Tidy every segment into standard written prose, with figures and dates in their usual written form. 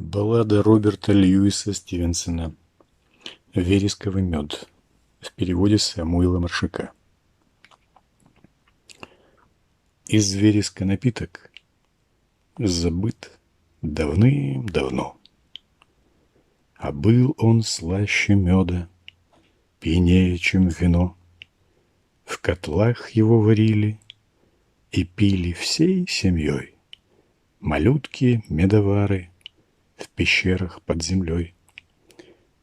Баллада Роберта Льюиса Стивенсона «Вересковый мед» в переводе Самуила Маршака. Из вереска напиток забыт давным-давно, а был он слаще меда, пьянее, чем вино. В котлах его варили и пили всей семьей малютки-медовары в пещерах под землей.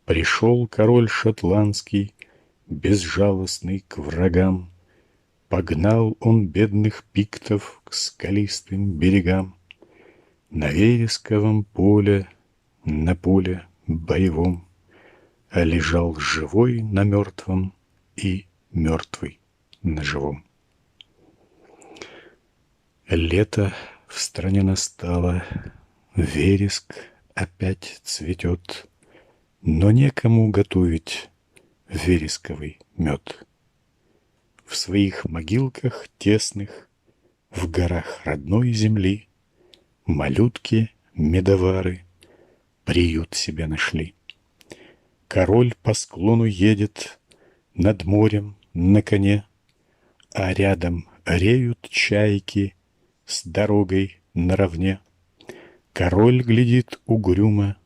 Пришел король шотландский, безжалостный к врагам. Погнал он бедных пиктов к скалистым берегам. На вересковом поле, на поле боевом, лежал живой на мертвом и мертвый на живом. Лето в стране настало, вереск опять цветет, но некому готовить вересковый мед. В своих могилках тесных, в горах родной земли, малютки-медовары приют себе нашли. Король по склону едет над морем на коне, а рядом реют чайки с дорогой наравне. Король глядит угрюмо,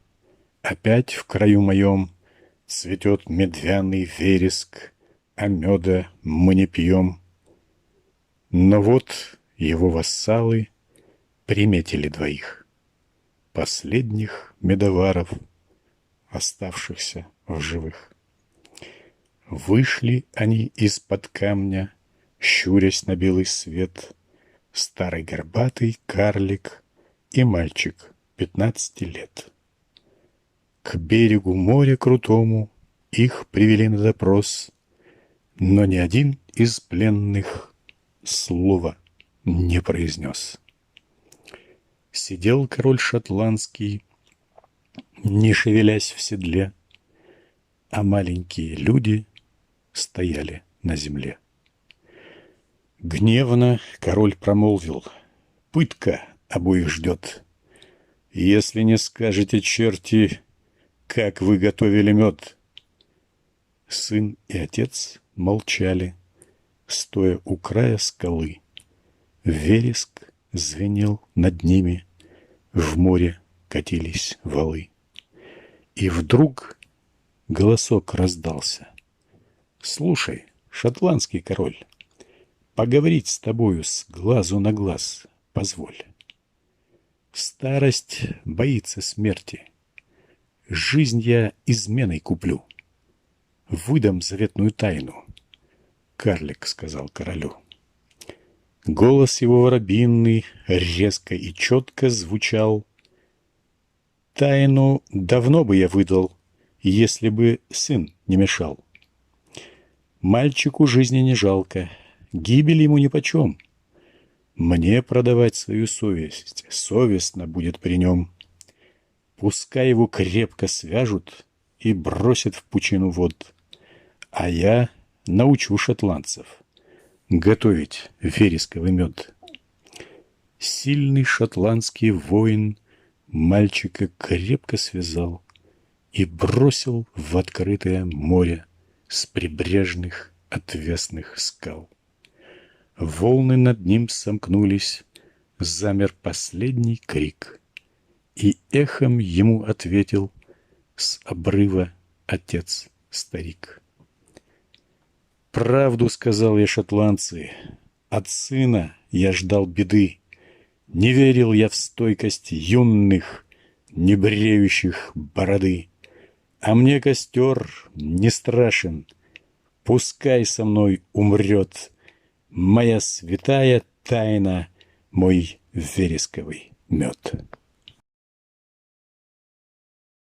опять в краю моем цветет медвяный вереск, а меда мы не пьем. Но вот его вассалы приметили двоих, последних медоваров, оставшихся в живых. Вышли они из-под камня, щурясь на белый свет, старый горбатый карлик и мальчик 15 лет. К берегу моря крутому их привели на допрос, но ни один из пленных слова не произнес. Сидел король шотландский, не шевелясь в седле, а маленькие люди стояли на земле. Гневно король промолвил: «Пытка обоих ждет. Если не скажете, черти, как вы готовили мед». Сын и отец молчали, стоя у края скалы. Вереск звенел над ними, в море катились валы. И вдруг голосок раздался: «Слушай, шотландский король, поговорить с тобою с глазу на глаз позволь. Старость боится смерти. Жизнь я изменой куплю. Выдам заветную тайну», — карлик сказал королю. Голос его воробьиный резко и четко звучал: «Тайну давно бы я выдал, если бы сын не мешал. Мальчику жизни не жалко, гибель ему нипочем. Мне продавать свою совесть совестно будет при нем. Пускай его крепко свяжут и бросят в пучину вод, а я научу шотландцев готовить вересковый мед». Сильный шотландский воин мальчика крепко связал и бросил в открытое море с прибрежных отвесных скал. Волны над ним сомкнулись, замер последний крик, и эхом ему ответил с обрыва отец-старик. «Правду сказал я, шотландцы, от сына я ждал беды. Не верил я в стойкость юных, не бреющих бороды. А мне костер не страшен, пускай со мной умрет моя святая тайна, мой вересковый мед».